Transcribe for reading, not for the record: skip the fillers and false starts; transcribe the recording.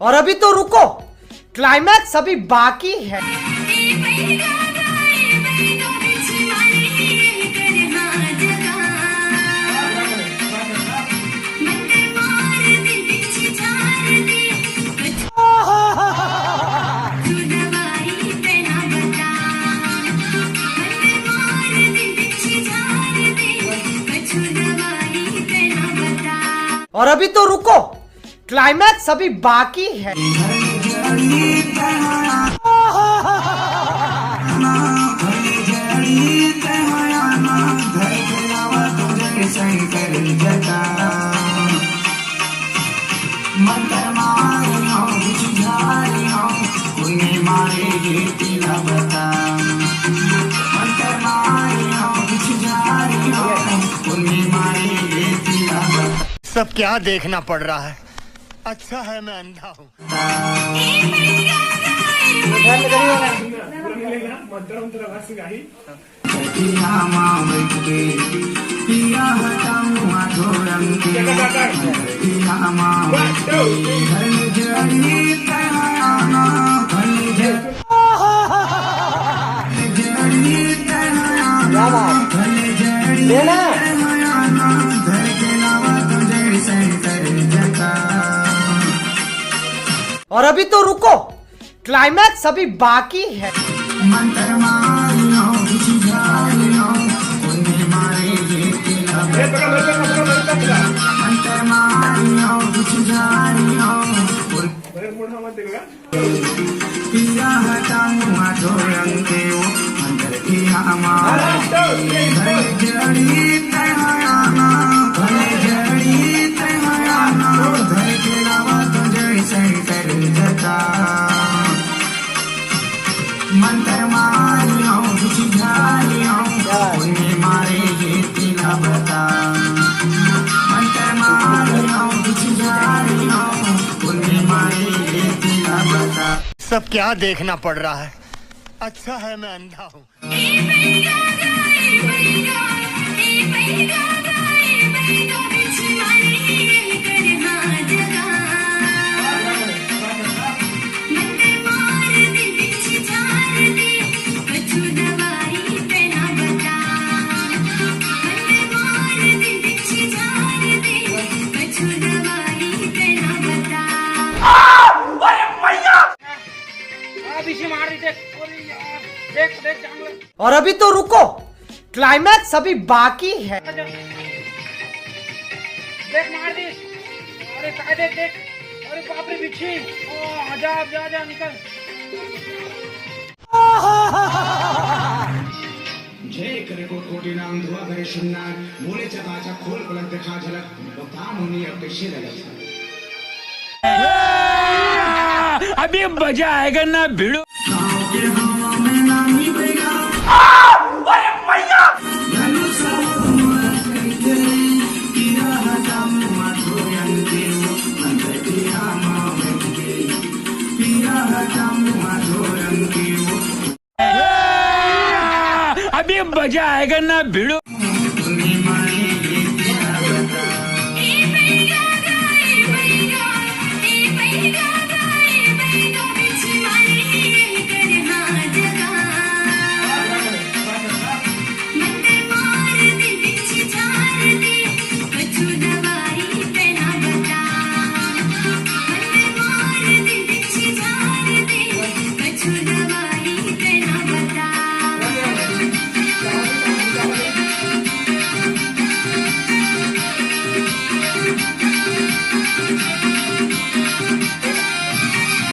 और अभी तो रुको, क्लाइमैक्स अभी बाकी है। और अभी तो रुको, क्लाइमैक्स अभी बाकी है। सब क्या देखना पड़ रहा है। अच्छा है मैं अंधा हूँ। और अभी तो रुको, क्लाइमैक्स अभी बाकी है। सब क्या देखना पड़ रहा है। अच्छा है मैं अंधा हूँ। और अभी तो रुको, क्लाइमैक्स अभी बाकी है। देख मार दी। अरे काय देख देख। अरे बाप रे बिच्छी। ओ जा जा जा निकल। जय करे कोटि नाम धुआ करे सुनना बोले चकाचा खोल पलक दिखा झलक बता मुनि अब कैसे लगा। अभी मजा आएगा ना भिड़ो। अभी मजा आएगा ना भिड़ो।